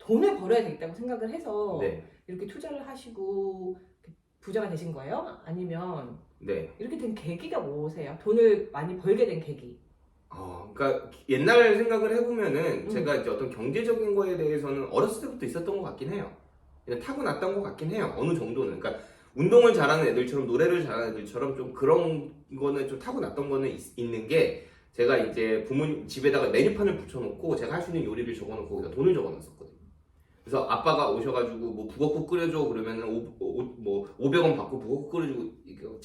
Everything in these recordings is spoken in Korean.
돈을 벌어야 되겠다고 생각을 해서 네. 이렇게 투자를 하시고 부자가 되신 거예요? 아니면 네. 이렇게 된 계기가 뭐세요? 돈을 많이 벌게 된 계기. 그러니까 옛날 생각을 해보면은 제가 이제 어떤 경제적인 거에 대해서는 어렸을 때부터 있었던 것 같긴 해요. 그냥 타고났던 것 같긴 해요. 어느 정도는. 그러니까 운동을 잘하는 애들처럼 노래를 잘하는 애들처럼 좀 그런 거는 좀 타고났던 거는 있는 게 제가 이제 부모님 집에다가 메뉴판을 붙여놓고 제가 할 수 있는 요리를 적어놓고 거기다 돈을 적어놨었거든요. 그래서 아빠가 오셔가지고 뭐 북엇국 끓여줘 그러면은 뭐 500원 받고 북엇국 끓여주고 이거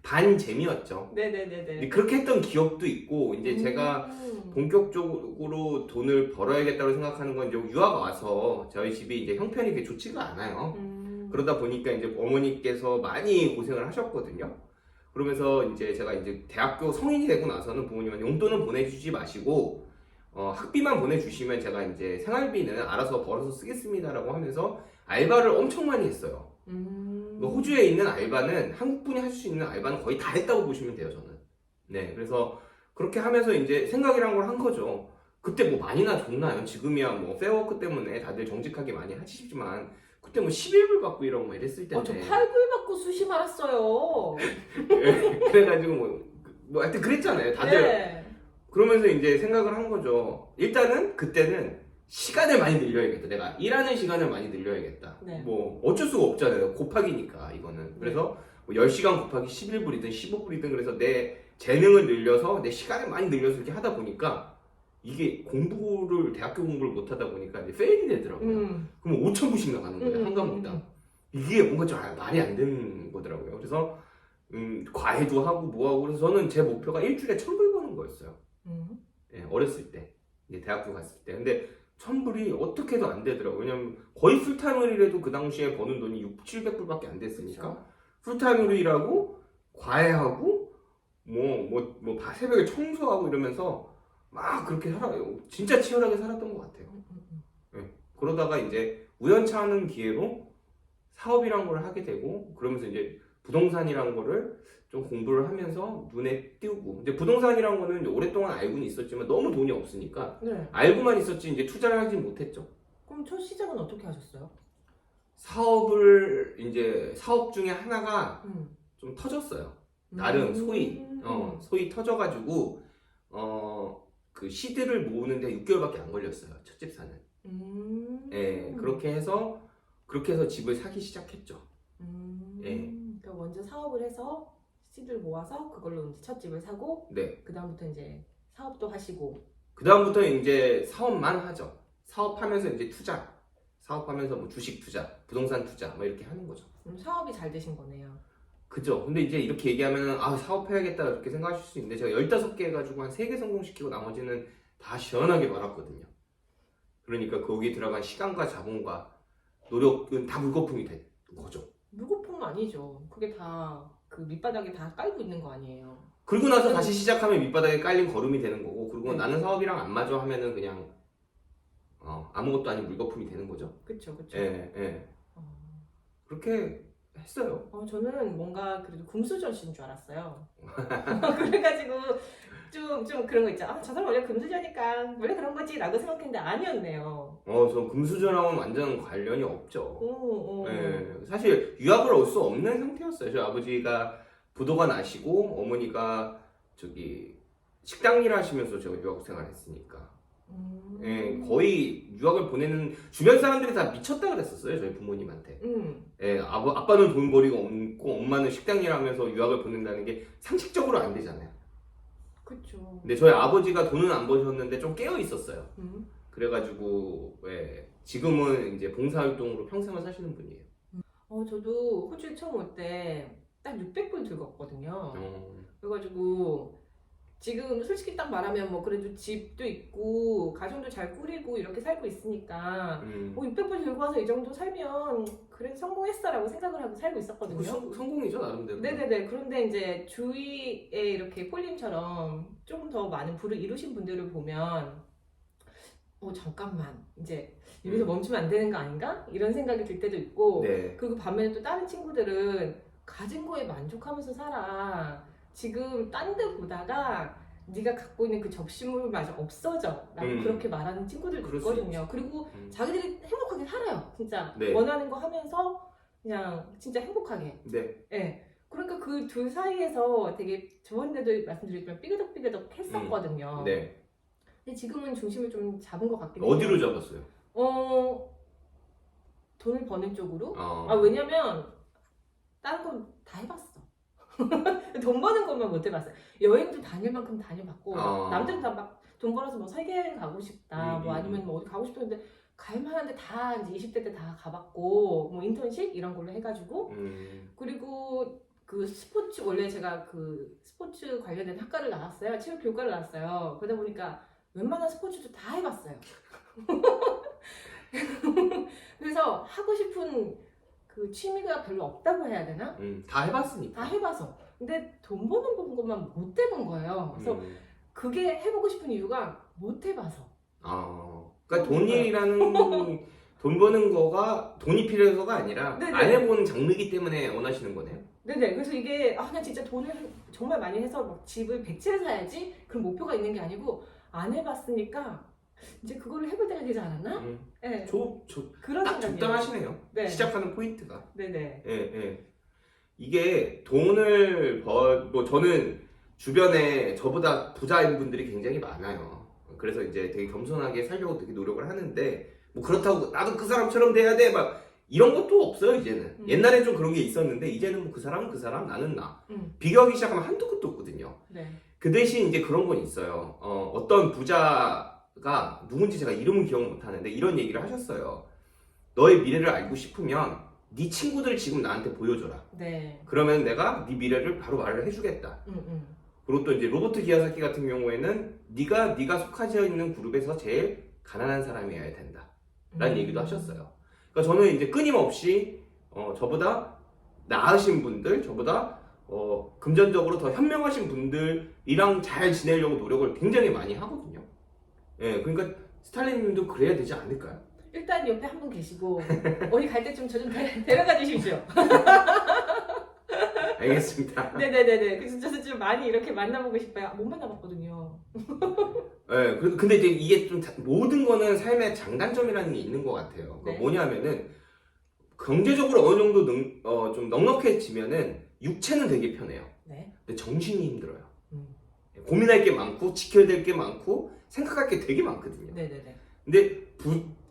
반 재미였죠. 네네네네. 그렇게 했던 기억도 있고 이제 제가 본격적으로 돈을 벌어야겠다고 생각하는 건 이제 유학 와서 저희 집이 이제 형편이 그렇게 좋지가 않아요. 그러다 보니까 이제 어머니께서 많이 고생을 하셨거든요. 그러면서 이제 제가 이제 대학교 성인이 되고 나서는 부모님한테 용돈은 보내주지 마시고 학비만 보내주시면 제가 이제 생활비는 알아서 벌어서 쓰겠습니다라고 하면서 알바를 엄청 많이 했어요. 호주에 있는 알바는 한국 분이 할 수 있는 알바는 거의 다 했다고 보시면 돼요, 저는. 네, 그래서 그렇게 하면서 이제 생각이란 걸 한 거죠. 그때 뭐 많이나 줬나요? 지금이야 뭐 페어워크 때문에 다들 정직하게 많이 하시지만 그때 뭐 11불 받고 이러고 뭐 이랬을 텐데. 저 8불 받고 수시 말았어요. 네, 그래가지고 뭐 하여튼 그랬잖아요, 다들. 네. 그러면서 이제 생각을 한 거죠. 일단은 그때는 시간을 많이 늘려야겠다. 내가 일하는 시간을 많이 늘려야겠다. 네. 뭐 어쩔 수가 없잖아요. 곱하기니까 이거는. 그래서 뭐 10시간 곱하기 11불이든 15불이든 그래서 내 재능을 늘려서 내 시간을 많이 늘려서 이렇게 하다 보니까 이게 대학교 공부를 못 하다 보니까 이제 페일이 되더라고요. 그럼 5,000불씩 나가는 거예요. 한 과목당. 이게 뭔가 좀 말이 안 되는 거더라고요. 그래서 과외도 하고 뭐 하고 그래서 저는 제 목표가 일주일에 1,000불 버는 거였어요. 예, 어렸을 때. 이제 대학교 갔을 때. 근데 1,000불이 어떻게도 안 되더라고요. 왜냐면 거의 풀타임을 일해도 그 당시에 버는 돈이 600~700불밖에 안 됐으니까. 그쵸. 풀타임으로 일하고 과외하고 새벽에 청소하고 이러면서 막 그렇게 진짜 치열하게 살았던 것 같아요. 네. 그러다가 이제 우연찮은 기회로 사업이란 걸 하게 되고 그러면서 이제 부동산이란 거를 좀 공부를 하면서 눈에 띄우고 이제 부동산이란 거는 이제 오랫동안 알고는 있었지만 너무 돈이 없으니까 네. 알고만 있었지 이제 투자를 하지 못했죠. 그럼 첫 시작은 어떻게 하셨어요? 사업 중에 하나가 좀 터졌어요. 나름 소위 터져가지고 그 시드를 모으는데 6개월밖에 안 걸렸어요. 첫 집 사는. 예, 그렇게 해서 집을 사기 시작했죠. 예. 그러니까 먼저 사업을 해서 시드를 모아서 그걸로 이제 첫 집을 사고, 네. 그 다음부터 이제 사업도 하시고. 그 다음부터 이제 사업만 하죠. 사업하면서 이제 사업하면서 뭐 주식 투자, 부동산 투자 뭐 이렇게 하는 거죠. 사업이 잘 되신 거네요. 그죠. 근데 이제 이렇게 얘기하면 사업해야겠다 이렇게 생각하실 수 있는데 제가 15개 해가지고 한 3개 성공시키고 나머지는 다 시원하게 말았거든요. 그러니까 거기 들어간 시간과 자본과 노력은 다 물거품이 된 거죠. 물거품은 아니죠. 그게 다 그 밑바닥에 다 깔고 있는 거 아니에요. 그러고 나서 다시 시작하면 밑바닥에 깔린 거름이 되는 거고 그리고 나는 사업이랑 안 맞아 하면은 그냥 아무것도 아닌 물거품이 되는 거죠. 그쵸. 예. 그렇게 했어요. 저는 뭔가 그래도 금수저신 줄 알았어요. 그래가지고 좀 그런 거 있죠. 저 사람 원래 금수저니까 원래 그런 거지 라고 생각했는데 아니었네요. 저 금수저랑은 완전 관련이 없죠. 예, 사실 유학을 올 수 없는 상태였어요. 저희 아버지가 부도가 나시고 어머니가 식당 일 하시면서 제가 유학 생활을 했으니까 예, 거의 유학을 보내는 주변 사람들이 다 미쳤다 그랬었어요. 저희 부모님한테. 예, 아빠는 돈 벌이가 없고 엄마는 식당 일 하면서 유학을 보낸다는 게 상식적으로 안 되잖아요. 그렇죠. 근데 저희 아버지가 돈은 안 버셨는데 좀 깨어 있었어요. 그래가지고 지금은 이제 봉사활동으로 평생을 사시는 분이에요. 저도 호주에 처음 올 때 딱 600불 들고 왔거든요. 그래가지고 지금 솔직히 딱 말하면 뭐 그래도 집도 있고 가정도 잘 꾸리고 이렇게 살고 있으니까 600불 들고 와서 이 정도 살면 그래도 성공했어라고 생각을 하고 살고 있었거든요. 성공이죠 나름대로. 네네네. 그런데 이제 주위에 이렇게 폴님처럼 좀 더 많은 부를 이루신 분들을 보면 잠깐만 이제 여기서 멈추면 안 되는 거 아닌가? 이런 생각이 들 때도 있고 네. 그리고 반면에 또 다른 친구들은 가진 거에 만족하면서 살아. 지금 딴 데 보다가 네가 갖고 있는 그 적시물마저 없어져 라고 그렇게 말하는 친구들도 그럴 수 있거든요. 그리고 자기들이 행복하게 살아요. 진짜 네. 원하는 거 하면서 그냥 진짜 행복하게. 네. 네. 그러니까 그 둘 사이에서 되게 저번에도 말씀드렸지만 삐그덕삐그덕 했었거든요. 네. 근데 지금은 중심을 좀 잡은 것 같긴 해요. 어디로 잡았어요? 돈을 버는 쪽으로. 어. 왜냐면 다른 건 다 해봤어. 돈 버는 것만 못 해봤어요. 여행도 다닐 만큼 다녀봤고 남들은 다 막 돈 벌어서 뭐 세계여행 가고 싶다 뭐 아니면 뭐 어디 가고 싶었는데 갈만한데 다 이제 20대 때 다 가봤고 뭐 인턴십 이런 걸로 해가지고 그리고 그 스포츠 원래 제가 그 스포츠 관련된 학과를 나왔어요. 체육 교육과를 나왔어요. 그러다 보니까 웬만한 스포츠도 다 해봤어요. 그래서 하고 싶은 그 취미가 별로 없다고 해야 되나? 다 해봤으니까. 다 해봐서. 근데 돈 버는 것만 못 해본 거예요. 그래서 그게 해보고 싶은 이유가 못 해봐서. 그러니까 돈 버는 거가 돈이 필요해서가 아니라 네네. 안 해본 장르이기 때문에 원하시는 거네요. 네네. 그래서 이게 나 진짜 돈을 정말 많이 해서 막 집을 100채를 사야지 그런 목표가 있는 게 아니고 안 해봤으니까 이제 그거를 해볼 때가 되지 않았나? 네. 딱 그런 생각이에요. 적당하시네요. 네. 시작하는 포인트가. 네네. 예. 이게 뭐 저는 주변에 저보다 부자인 분들이 굉장히 많아요. 그래서 이제 되게 겸손하게 살려고 되게 노력을 하는데 뭐 그렇다고 나도 그 사람처럼 돼야 돼 막 이런 것도 없어요 이제는. 옛날엔 좀 그런 게 있었는데 이제는 뭐 그 사람은 그 사람 나는 나 비교하기 시작하면 한도 끝도 없거든요. 네. 그 대신 이제 그런 건 있어요. 어떤 부자가 누군지 제가 이름은 기억 못 하는데 이런 얘기를 하셨어요. 너의 미래를 알고 싶으면 네 친구들을 지금 나한테 보여줘라. 네. 그러면 내가 네 미래를 바로 말을 해주겠다. 그리고 또 이제 로버트 기야사키 같은 경우에는 네가 속하지 있는 그룹에서 제일 가난한 사람이어야 된다. 라는 얘기도 하셨어요. 그러니까 저는 이제 끊임없이 저보다 나으신 분들, 저보다 금전적으로 더 현명하신 분들이랑 잘 지내려고 노력을 굉장히 많이 하거든요. 예, 그러니까 스탈린님도 그래야 되지 않을까요? 일단 옆에 한 분 계시고 어디 갈 때 좀 저 좀 데려가 주십시오. 알겠습니다. 네네네네. 그래서 저도 좀 많이 이렇게 만나보고 싶어요. 못 만나봤거든요. 네, 근데 이제 이게 좀 모든 거는 삶의 장단점이라는 게 있는 것 같아요. 네. 뭐냐면은 경제적으로 어느 정도 좀 넉넉해지면은 육체는 되게 편해요. 네. 근데 정신이 힘들어요. 고민할 게 많고 지켜야 될 게 많고 생각할 게 되게 많거든요. 네네네. 근데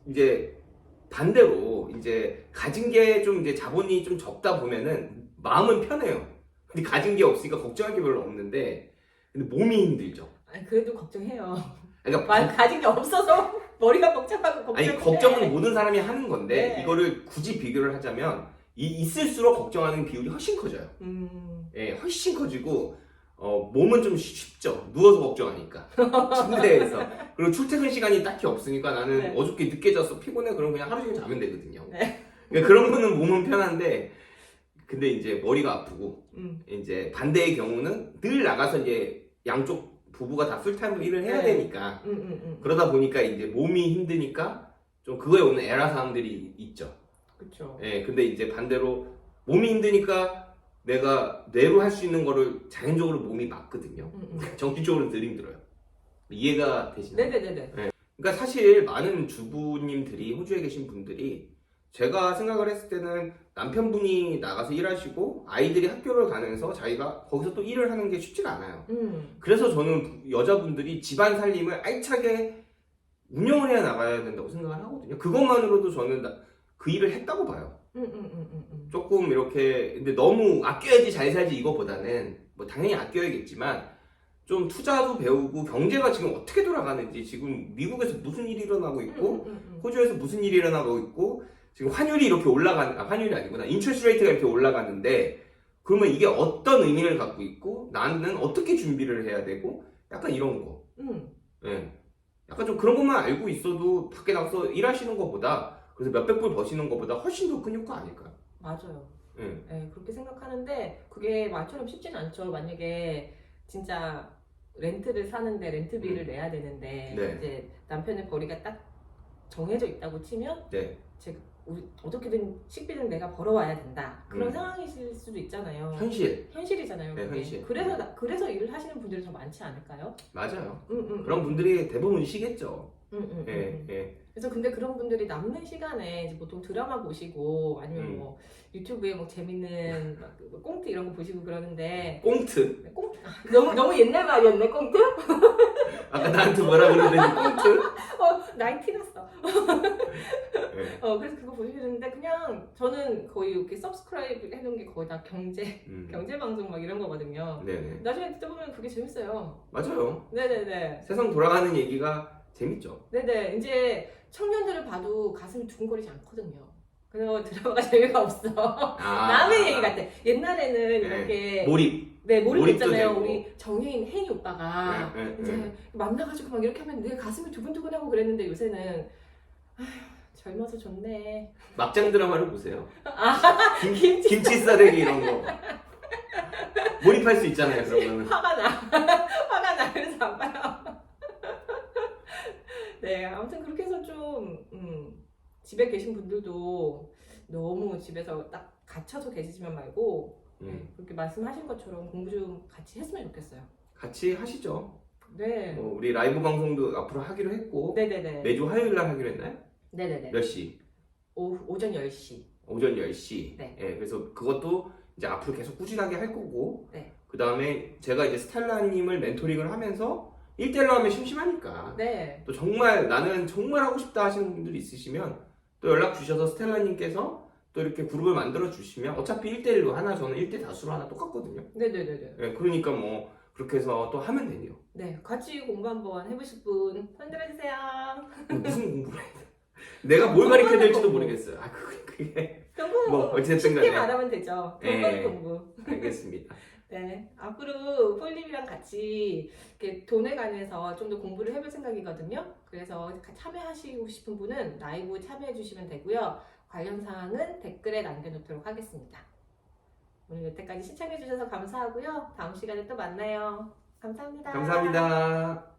이제 반대로 이제 가진 게 좀 이제 자본이 좀 적다 보면은 마음은 편해요. 근데 가진 게 없으니까 걱정할 게 별로 없는데 근데 몸이 힘들죠. 아니 그래도 걱정해요. 그러니까 가진 게 없어서 머리가 복잡하고 걱정해. 아니 걱정은 모든 사람이 하는 건데 네. 이거를 굳이 비교를 하자면 있을수록 걱정하는 비율이 훨씬 커져요. 예, 훨씬 커지고 몸은 좀 쉽죠. 누워서 걱정하니까 침대에서. 그리고 출퇴근 시간이 딱히 없으니까 나는 네. 어저께 늦게 잤어 피곤해 그럼 그냥 하루 종일 자면 되거든요. 네. 그러니까 그런 거는 몸은 편한데 근데 이제 머리가 아프고 이제 반대의 경우는 늘 나가서 이제 양쪽 부부가 다 풀타임으로 일을 해야 네. 되니까 그러다 보니까 이제 몸이 힘드니까 좀 그거에 오는 애로사항들이 있죠. 그렇죠. 예, 근데 이제 반대로 몸이 힘드니까 내가 뇌로 할 수 있는 거를 자연적으로 몸이 막거든요. 정신적으로는 덜 힘들어요. 이해가 되시나요? 네네네네. 그러니까 사실 많은 주부님들이 호주에 계신 분들이 제가 생각을 했을 때는 남편분이 나가서 일하시고 아이들이 학교를 가면서 자기가 거기서 또 일을 하는 게 쉽지가 않아요. 그래서 저는 여자분들이 집안 살림을 알차게 운영을 해야 나가야 된다고 생각을 하거든요. 그것만으로도 저는 그 일을 했다고 봐요. 조금 이렇게 근데 너무 아껴야지 잘 살지 이거보다는 뭐 당연히 아껴야겠지만 좀 투자도 배우고 경제가 지금 어떻게 돌아가는지 지금 미국에서 무슨 일이 일어나고 있고 호주에서 무슨 일이 일어나고 있고 지금 환율이 이렇게 환율이 아니구나 인트레스트 레이트가 이렇게 올라가는데 그러면 이게 어떤 의미를 갖고 있고 나는 어떻게 준비를 해야 되고 약간 이런 거 예. 약간 좀 그런 것만 알고 있어도 밖에 나가서 일하시는 것보다 그래서 몇백 불 버시는 것보다 훨씬 더 큰 효과 아닐까요? 맞아요. 네, 그렇게 생각하는데 그게 말처럼 쉽진 않죠. 만약에 진짜 렌트를 사는데 렌트비를 내야 되는데 네. 이제 남편의 벌이가 딱 정해져 있다고 치면 네. 제가 어떻게든 식비는 내가 벌어와야 된다. 그런 음. 상황이실 수도 있잖아요. 네, 현실이잖아요. 그게. 현실. 그래서 일을 하시는 분들이 더 많지 않을까요? 맞아요. 그런 분들이 대부분이시겠죠. 예, 예. 그래서 근데 그런 분들이 남는 시간에 이제 보통 드라마 보시고 아니면 뭐 유튜브에 뭐 재밌는 막 꽁트 이런 거 보시고 그러는데 꽁트. 꽁트 너무 옛날 말이었네 꽁트? 아까 나한테 뭐라 그러더니 꽁트? 나이 티났어. 네. 그래서 그거 보시는데 그냥 저는 거의 이렇게 서브스크라이브 해놓은 게 거의 다 경제 방송 막 이런 거거든요. 네네. 나중에 듣다 보면 그게 재밌어요. 맞아요. 네네네. 세상 돌아가는 얘기가 재밌죠. 네네. 이제 청년들을 봐도 가슴이 두근거리지 않거든요. 그래서 드라마가 재미가 없어. 남의 얘기 같아. 옛날에는 이렇게 몰입. 네, 몰입 몰입도 있잖아요. 되고. 우리 정혜인 혜니 오빠가 이제 만나가지고 막 이렇게 하면 내 가슴이 두근두근하고 그랬는데 요새는 아휴, 젊어서 좋네. 막장 드라마를 보세요. 김치 김치 싸대기 이런 거. 몰입할 수 있잖아요, 그런 거는. 화가 나. 그래서 안 봐요. 네, 아무튼 그렇게 해서 좀 집에 계신 분들도 너무 집에서 딱 갇혀서 계시지만 말고 그렇게 말씀하신 것처럼 공부 좀 같이 했으면 좋겠어요. 같이 하시죠. 네. 우리 라이브 방송도 앞으로 하기로 했고. 네네네. 매주 화요일 날 하기로 했나요? 네네네. 몇 시? 오전 10시. 오전 10시. 네. 예, 그래서 그것도 이제 앞으로 계속 꾸준하게 할 거고. 네. 그 다음에 제가 이제 스텔라님을 멘토링을 하면서 1대1로 하면 심심하니까. 네. 또 정말 나는 정말 하고 싶다 하시는 분들이 있으시면 또 연락 주셔서 스텔라님께서 또 이렇게 그룹을 만들어 주시면 어차피 1대1로 하나 저는 1대 다수로 하나 똑같거든요. 네네네네. 예, 그러니까 뭐 그렇게 해서 또 하면 되네요. 네. 같이 공부 한번 해보실 분 흔들어주세요. 무슨 공부를 해야 돼? 내가 뭘 가르쳐야 될지도 모르겠어요. 그게 공부 뭐 어쨌든 쉽게 간에. 말하면 되죠. 돈벌이 공부. 알겠습니다. 네, 앞으로 폴님이랑 같이 이렇게 돈에 관해서 좀 더 공부를 해볼 생각이거든요. 그래서 참여하시고 싶은 분은 라이브 참여해 주시면 되고요. 관련 사항은 댓글에 남겨놓도록 하겠습니다. 오늘 여태까지 시청해 주셔서 감사하고요. 다음 시간에 또 만나요. 감사합니다. 감사합니다.